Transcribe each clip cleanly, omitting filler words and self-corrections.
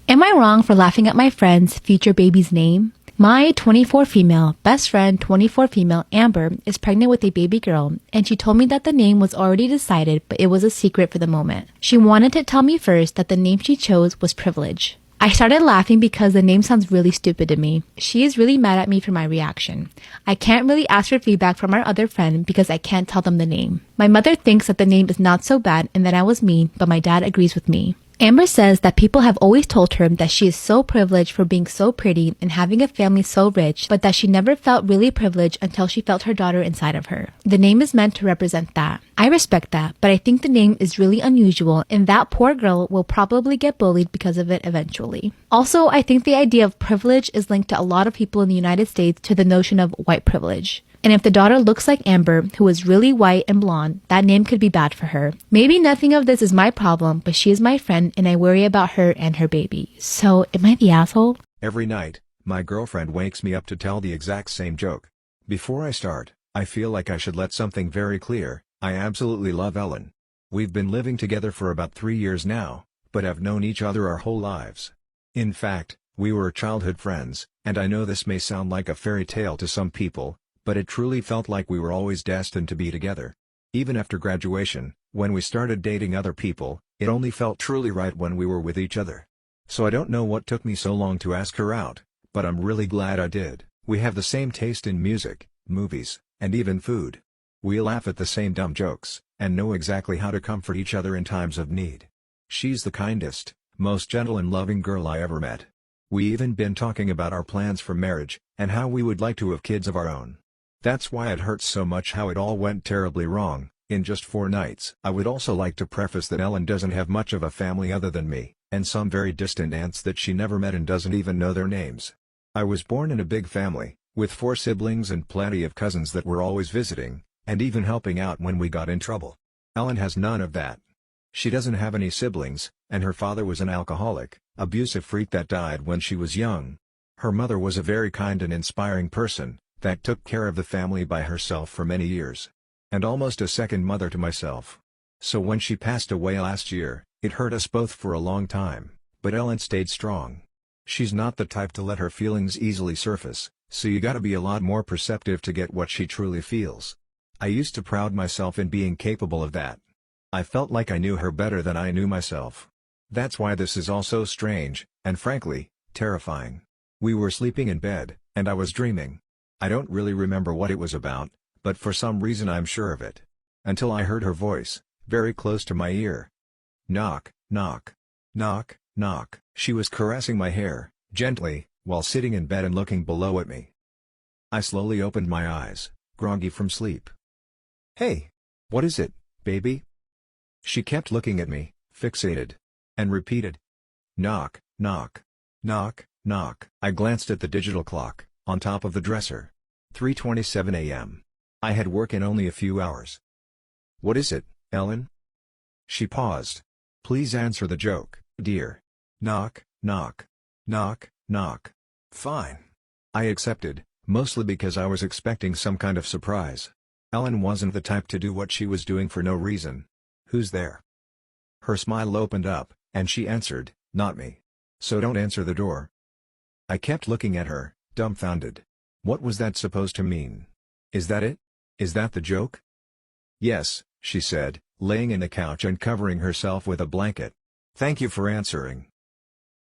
Am I wrong for laughing at my friend's future baby's name? My 24 female, best friend 24 female, Amber, is pregnant with a baby girl, and she told me that the name was already decided, but it was a secret for the moment. She wanted to tell me first that the name she chose was Privilege. I started laughing because the name sounds really stupid to me. She is really mad at me for my reaction. I can't really ask for feedback from our other friend because I can't tell them the name. My mother thinks that the name is not so bad and that I was mean, but my dad agrees with me. Amber says that people have always told her that she is so privileged for being so pretty and having a family so rich, but that she never felt really privileged until she felt her daughter inside of her. The name is meant to represent that. I respect that, but I think the name is really unusual and that poor girl will probably get bullied because of it eventually. Also, I think the idea of privilege is linked to a lot of people in the United States to the notion of white privilege. And if the daughter looks like Amber, who is really white and blonde, that name could be bad for her. Maybe nothing of this is my problem, but she is my friend and I worry about her and her baby. So, am I the asshole? Every night, my girlfriend wakes me up to tell the exact same joke. Before I start, I feel like I should let something very clear. I absolutely love Ellen. We've been living together for about 3 years now, but have known each other our whole lives. In fact, we were childhood friends, and I know this may sound like a fairy tale to some people, but it truly felt like we were always destined to be together. Even after graduation, when we started dating other people, it only felt truly right when we were with each other. So I don't know what took me so long to ask her out, but I'm really glad I did. We have the same taste in music, movies, and even food. We laugh at the same dumb jokes, and know exactly how to comfort each other in times of need. She's the kindest, most gentle and loving girl I ever met. We even been talking about our plans for marriage, and how we would like to have kids of our own. That's why it hurts so much how it all went terribly wrong, in just 4 nights. I would also like to preface that Ellen doesn't have much of a family other than me, and some very distant aunts that she never met and doesn't even know their names. I was born in a big family, with 4 siblings and plenty of cousins that were always visiting, and even helping out when we got in trouble. Ellen has none of that. She doesn't have any siblings, and her father was an alcoholic, abusive freak that died when she was young. Her mother was a very kind and inspiring person, that took care of the family by herself for many years. And almost a second mother to myself. So when she passed away last year, it hurt us both for a long time, but Ellen stayed strong. She's not the type to let her feelings easily surface, so you gotta be a lot more perceptive to get what she truly feels. I used to pride myself in being capable of that. I felt like I knew her better than I knew myself. That's why this is all so strange, and frankly, terrifying. We were sleeping in bed, and I was dreaming. I don't really remember what it was about, but for some reason I'm sure of it. Until I heard her voice, very close to my ear. Knock, knock. Knock, knock. She was caressing my hair, gently, while sitting in bed and looking below at me. I slowly opened my eyes, groggy from sleep. Hey! What is it, baby? She kept looking at me, fixated. And repeated. Knock, knock. Knock, knock. I glanced at the digital clock, on top of the dresser. 3:27 a.m. I had work in only a few hours. What is it, Ellen? She paused. Please answer the joke, dear. Knock, knock. Knock, knock. Fine. I accepted, mostly because I was expecting some kind of surprise. Ellen wasn't the type to do what she was doing for no reason. Who's there? Her smile opened up, and she answered, not me. So don't answer the door. I kept looking at her, dumbfounded. What was that supposed to mean? Is that it? Is that the joke? Yes, she said, laying in the couch and covering herself with a blanket. Thank you for answering.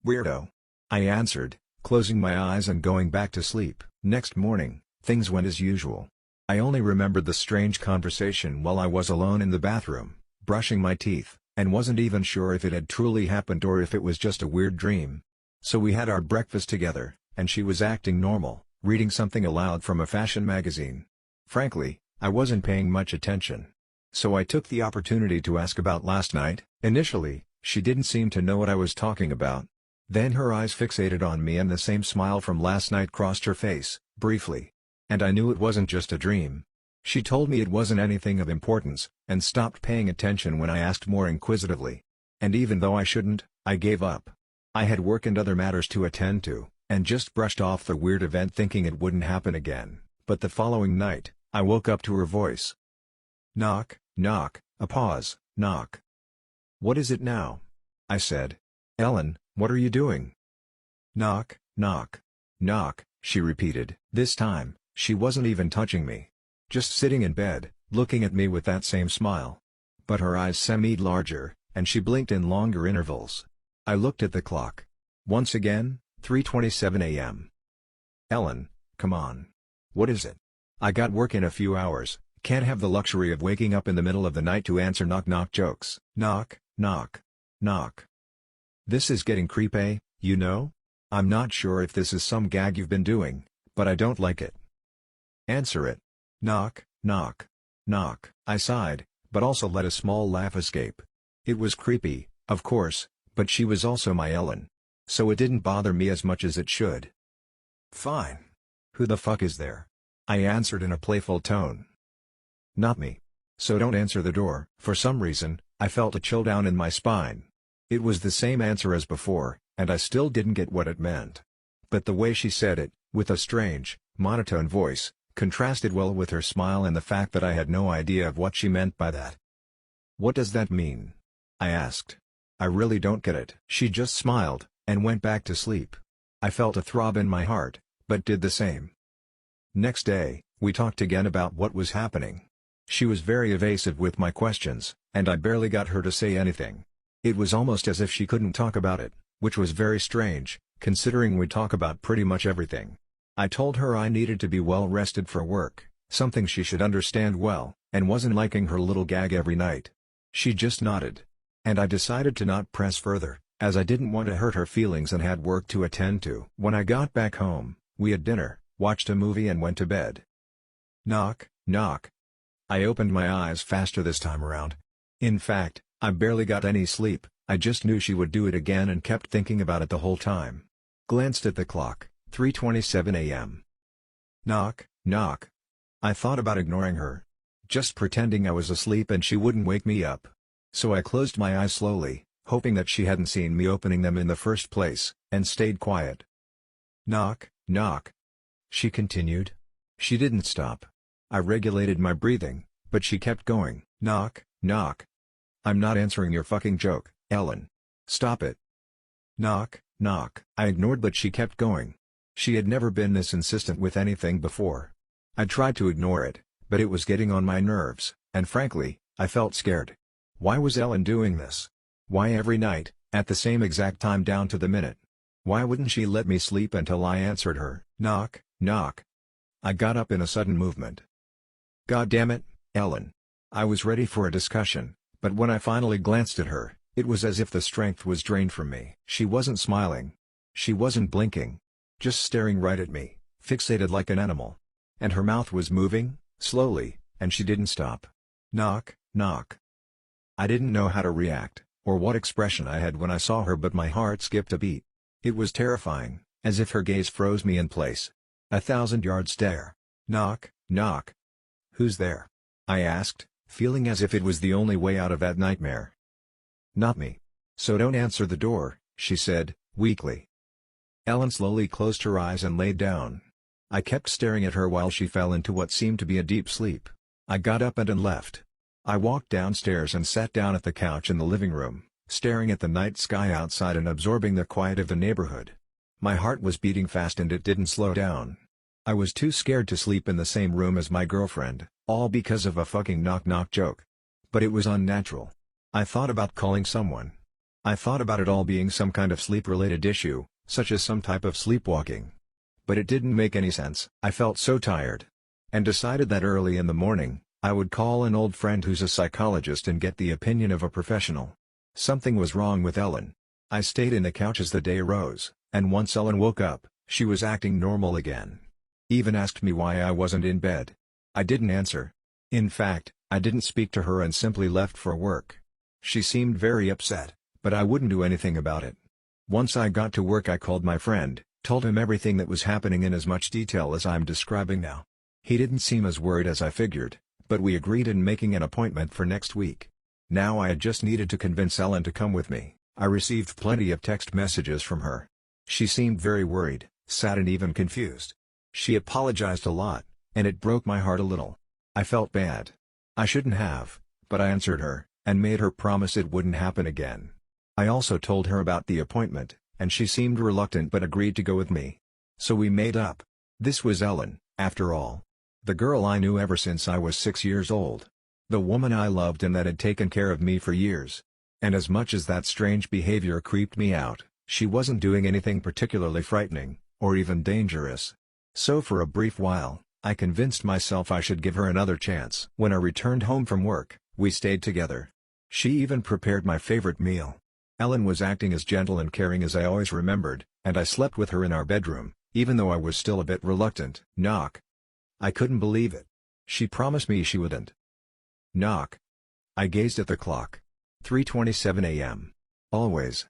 Weirdo. I answered, closing my eyes and going back to sleep. Next morning, things went as usual. I only remembered the strange conversation while I was alone in the bathroom, brushing my teeth, and wasn't even sure if it had truly happened or if it was just a weird dream. So we had our breakfast together, and she was acting normal, reading something aloud from a fashion magazine. Frankly, I wasn't paying much attention. So I took the opportunity to ask about last night. Initially, she didn't seem to know what I was talking about. Then her eyes fixated on me and the same smile from last night crossed her face, briefly. And I knew it wasn't just a dream. She told me it wasn't anything of importance, and stopped paying attention when I asked more inquisitively. And even though I shouldn't, I gave up. I had work and other matters to attend to, and just brushed off the weird event thinking it wouldn't happen again. But the following night, I woke up to her voice. Knock, knock, a pause, knock. What is it now? I said. Ellen, What are you doing? Knock, knock. Knock, she repeated. This time, she wasn't even touching me. Just sitting in bed, looking at me with that same smile. But her eyes seemed larger, and she blinked in longer intervals. I looked at the clock. Once again, 3:27 a.m. Ellen, come on. What is it? I got work in a few hours, can't have the luxury of waking up in the middle of the night to answer knock-knock jokes. Knock, knock. Knock. This is getting creepy, you know? I'm not sure if this is some gag you've been doing, but I don't like it. Answer it. Knock, knock. Knock. I sighed, but also let a small laugh escape. It was creepy, of course, but she was also my Ellen. So it didn't bother me as much as it should. Fine. Who the fuck is there? I answered in a playful tone. Not me. So don't answer the door. For some reason, I felt a chill down in my spine. It was the same answer as before, and I still didn't get what it meant. But the way she said it, with a strange, monotone voice, contrasted well with her smile and the fact that I had no idea of what she meant by that. What does that mean? I asked. I really don't get it. She just smiled, and went back to sleep. I felt a throb in my heart, but did the same. Next day, we talked again about what was happening. She was very evasive with my questions, and I barely got her to say anything. It was almost as if she couldn't talk about it, which was very strange, considering we talk about pretty much everything. I told her I needed to be well rested for work, something she should understand well, and wasn't liking her little gag every night. She just nodded. And I decided to not press further, as I didn't want to hurt her feelings and had work to attend to. When I got back home, we had dinner, watched a movie and went to bed. Knock, knock. I opened my eyes faster this time around. In fact, I barely got any sleep, I just knew she would do it again and kept thinking about it the whole time. Glanced at the clock, 3:27 a.m. Knock, knock. I thought about ignoring her. Just pretending I was asleep and she wouldn't wake me up. So I closed my eyes slowly, hoping that she hadn't seen me opening them in the first place, and stayed quiet. Knock, knock. She continued. She didn't stop. I regulated my breathing, but she kept going. Knock, knock. I'm not answering your fucking joke, Ellen. Stop it. Knock, knock. I ignored but she kept going. She had never been this insistent with anything before. I tried to ignore it, but it was getting on my nerves, and frankly, I felt scared. Why was Ellen doing this? Why every night, at the same exact time down to the minute? Why wouldn't she let me sleep until I answered her? Knock, knock. I got up in a sudden movement. God damn it, Ellen. I was ready for a discussion, but when I finally glanced at her, it was as if the strength was drained from me. She wasn't smiling. She wasn't blinking. Just staring right at me, fixated like an animal. And her mouth was moving, slowly, and she didn't stop. Knock, knock. I didn't know how to react, or what expression I had when I saw her, but my heart skipped a beat. It was terrifying, as if her gaze froze me in place. 1,000-yard stare. Knock, knock. Who's there? I asked, feeling as if it was the only way out of that nightmare. Not me. So don't answer the door, she said, weakly. Ellen slowly closed her eyes and laid down. I kept staring at her while she fell into what seemed to be a deep sleep. I got up and left. I walked downstairs and sat down at the couch in the living room, staring at the night sky outside and absorbing the quiet of the neighborhood. My heart was beating fast and it didn't slow down. I was too scared to sleep in the same room as my girlfriend, all because of a fucking knock-knock joke. But it was unnatural. I thought about calling someone. I thought about it all being some kind of sleep-related issue, such as some type of sleepwalking. But it didn't make any sense. I felt so tired. And decided that early in the morning, I would call an old friend who's a psychologist and get the opinion of a professional. Something was wrong with Ellen. I stayed in the couch as the day rose, and once Ellen woke up, she was acting normal again. Even asked me why I wasn't in bed. I didn't answer. In fact, I didn't speak to her and simply left for work. She seemed very upset, but I wouldn't do anything about it. Once I got to work, I called my friend, told him everything that was happening in as much detail as I'm describing now. He didn't seem as worried as I figured, but we agreed in making an appointment for next week. Now I had just needed to convince Ellen to come with me. I received plenty of text messages from her. She seemed very worried, sad and even confused. She apologized a lot, and it broke my heart a little. I felt bad. I shouldn't have, but I answered her, and made her promise it wouldn't happen again. I also told her about the appointment, and she seemed reluctant but agreed to go with me. So we made up. This was Ellen, after all. The girl I knew ever since I was 6 years old. The woman I loved and that had taken care of me for years. And as much as that strange behavior creeped me out, she wasn't doing anything particularly frightening, or even dangerous. So for a brief while, I convinced myself I should give her another chance. When I returned home from work, we stayed together. She even prepared my favorite meal. Ellen was acting as gentle and caring as I always remembered, and I slept with her in our bedroom, even though I was still a bit reluctant. Knock. I couldn't believe it. She promised me she wouldn't. Knock. I gazed at the clock. 3:27 a.m. Always.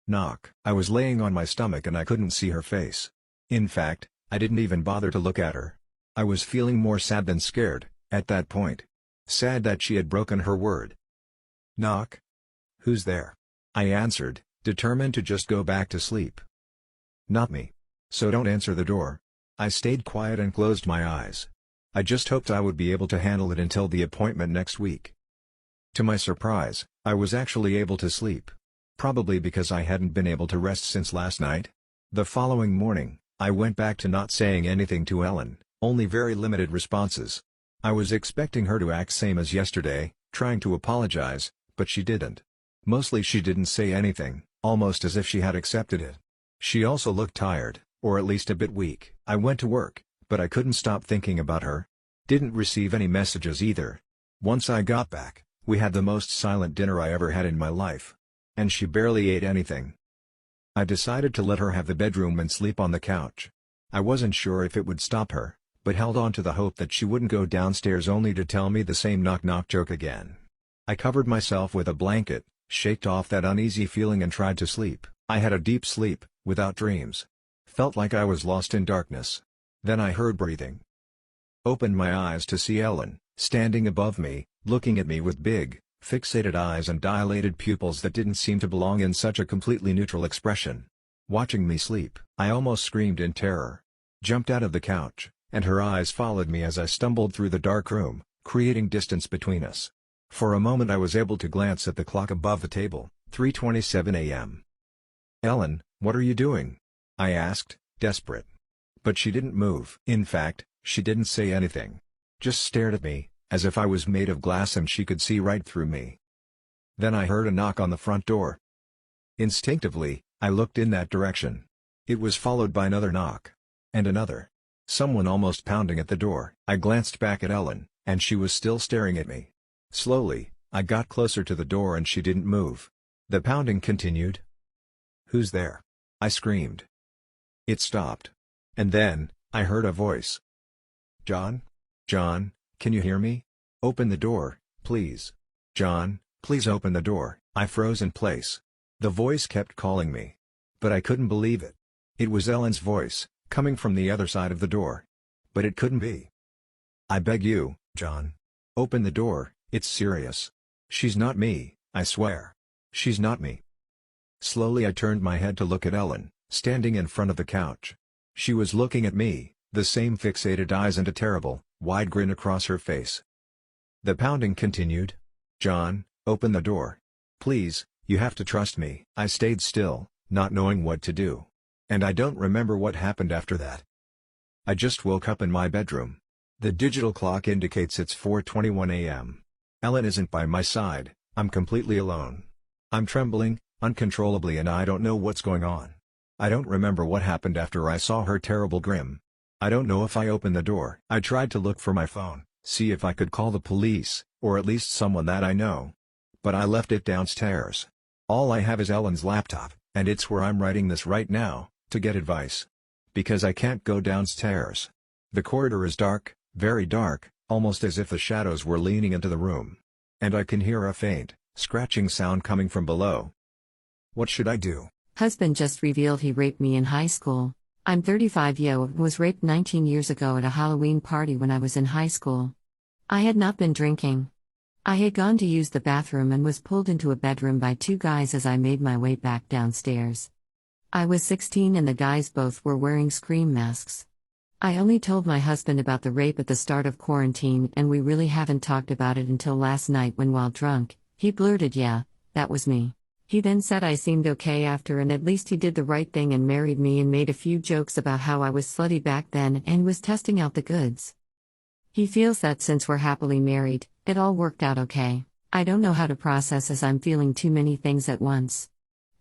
Knock. I was laying on my stomach and I couldn't see her face. In fact, I didn't even bother to look at her. I was feeling more sad than scared, at that point. Sad that she had broken her word. Knock. Who's there? I answered, determined to just go back to sleep. Not me. So don't answer the door. I stayed quiet and closed my eyes. I just hoped I would be able to handle it until the appointment next week. To my surprise, I was actually able to sleep. Probably because I hadn't been able to rest since last night. The following morning, I went back to not saying anything to Ellen, only very limited responses. I was expecting her to act same as yesterday, trying to apologize, but she didn't. Mostly she didn't say anything, almost as if she had accepted it. She also looked tired, or at least a bit weak. I went to work, but I couldn't stop thinking about her. Didn't receive any messages either. Once I got back, we had the most silent dinner I ever had in my life. And she barely ate anything. I decided to let her have the bedroom and sleep on the couch. I wasn't sure if it would stop her, but held on to the hope that she wouldn't go downstairs only to tell me the same knock-knock joke again. I covered myself with a blanket, shaked off that uneasy feeling and tried to sleep. I had a deep sleep, without dreams. Felt like I was lost in darkness. Then I heard breathing. Opened my eyes to see Ellen, standing above me, looking at me with big, fixated eyes and dilated pupils that didn't seem to belong in such a completely neutral expression. Watching me sleep, I almost screamed in terror. Jumped out of the couch, and her eyes followed me as I stumbled through the dark room, creating distance between us. For a moment I was able to glance at the clock above the table, 3:27 a.m. "Ellen, what are you doing?" I asked, desperate. But she didn't move. In fact, she didn't say anything. Just stared at me, as if I was made of glass and she could see right through me. Then I heard a knock on the front door. Instinctively, I looked in that direction. It was followed by another knock. And another. Someone almost pounding at the door. I glanced back at Ellen, and she was still staring at me. Slowly, I got closer to the door and she didn't move. The pounding continued. "Who's there?" I screamed. It stopped. And then, I heard a voice. "John? John, can you hear me? Open the door, please. John, please open the door." I froze in place. The voice kept calling me. But I couldn't believe it. It was Ellen's voice, coming from the other side of the door. But it couldn't be. "I beg you, John. Open the door, it's serious. She's not me, I swear. She's not me." Slowly I turned my head to look at Ellen, standing in front of the couch. She was looking at me, the same fixated eyes and a terrible, wide grin across her face. The pounding continued. "John, open the door. Please, you have to trust me." I stayed still, not knowing what to do. And I don't remember what happened after that. I just woke up in my bedroom. The digital clock indicates it's 4:21 a.m. Ellen isn't by my side, I'm completely alone. I'm trembling, uncontrollably, and I don't know what's going on. I don't remember what happened after I saw her terrible grin. I don't know if I opened the door. I tried to look for my phone, see if I could call the police, or at least someone that I know. But I left it downstairs. All I have is Ellen's laptop, and it's where I'm writing this right now, to get advice. Because I can't go downstairs. The corridor is dark, very dark, almost as if the shadows were leaning into the room. And I can hear a faint, scratching sound coming from below. What should I do? Husband just revealed he raped me in high school. I'm 35 was raped 19 years ago at a Halloween party when I was in high school. I had not been drinking. I had gone to use the bathroom and was pulled into a bedroom by two guys as I made my way back downstairs. I was 16 and the guys both were wearing scream masks. I only told my husband about the rape at the start of quarantine and we really haven't talked about it until last night when, while drunk, he blurted, "Yeah, that was me." He then said I seemed okay after, and at least he did the right thing and married me, and made a few jokes about how I was slutty back then and was testing out the goods. He feels that since we're happily married, it all worked out okay. I don't know how to process as I'm feeling too many things at once.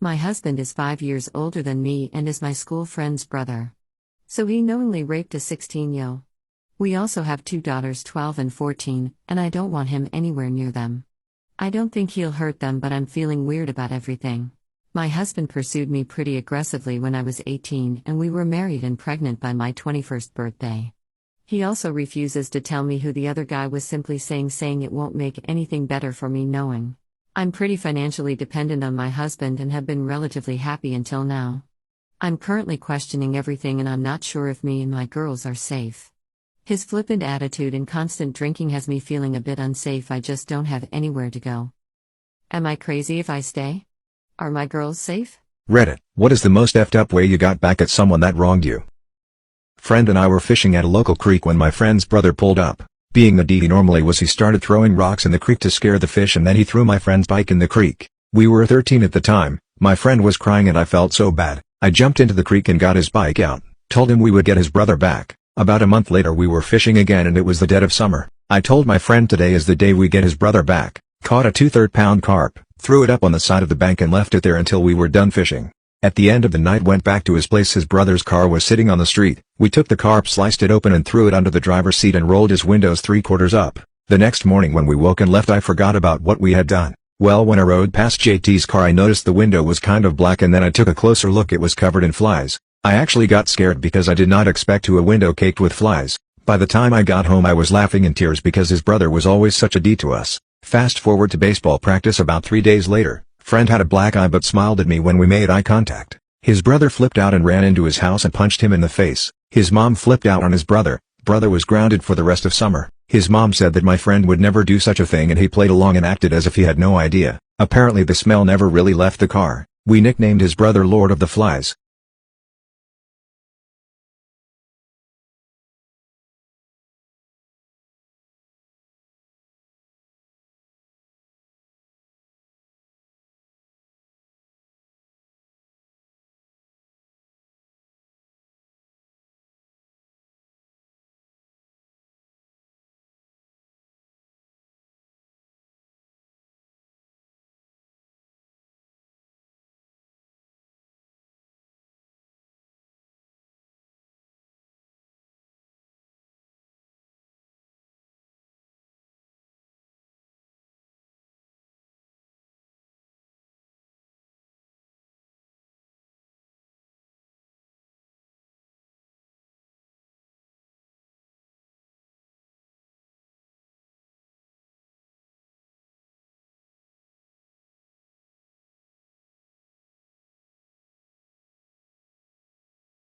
My husband is 5 years older than me and is my school friend's brother. So he knowingly raped a 16-year-old. We also have 2 daughters, 12 and 14, and I don't want him anywhere near them. I don't think he'll hurt them, but I'm feeling weird about everything. My husband pursued me pretty aggressively when I was 18, and we were married and pregnant by my 21st birthday. He also refuses to tell me who the other guy was, simply saying it won't make anything better for me knowing. I'm pretty financially dependent on my husband and have been relatively happy until now. I'm currently questioning everything, and I'm not sure if me and my girls are safe. His flippant attitude and constant drinking has me feeling a bit unsafe. I just don't have anywhere to go. Am I crazy if I stay? Are my girls safe? Reddit, what is the most effed up way you got back at someone that wronged you? Friend and I were fishing at a local creek when my friend's brother pulled up. Being the D he normally was, he started throwing rocks in the creek to scare the fish, and then he threw my friend's bike in the creek. We were 13 at the time. My friend was crying and I felt so bad. I jumped into the creek and got his bike out, told him we would get his brother back. About a month later we were fishing again and it was the dead of summer. I told my friend today is the day we get his brother back. Caught a 2/3 pound carp, threw it up on the side of the bank and left it there until we were done fishing. At the end of the night went back to his place. His brother's car was sitting on the street. We took the carp, sliced it open and threw it under the driver's seat and rolled his windows 3/4 up. The next morning when we woke and left, I forgot about what we had done. Well, when I rode past JT's car I noticed the window was kind of black, and then I took a closer look. It was covered in flies. I actually got scared because I did not expect a window caked with flies. By the time I got home I was laughing in tears because his brother was always such a D to us. Fast forward to baseball practice about 3 days later. Friend had a black eye but smiled at me when we made eye contact. His brother flipped out and ran into his house and punched him in the face. His mom flipped out on his brother. Brother was grounded for the rest of summer. His mom said that my friend would never do such a thing, and he played along and acted as if he had no idea. Apparently the smell never really left the car. We nicknamed his brother Lord of the Flies.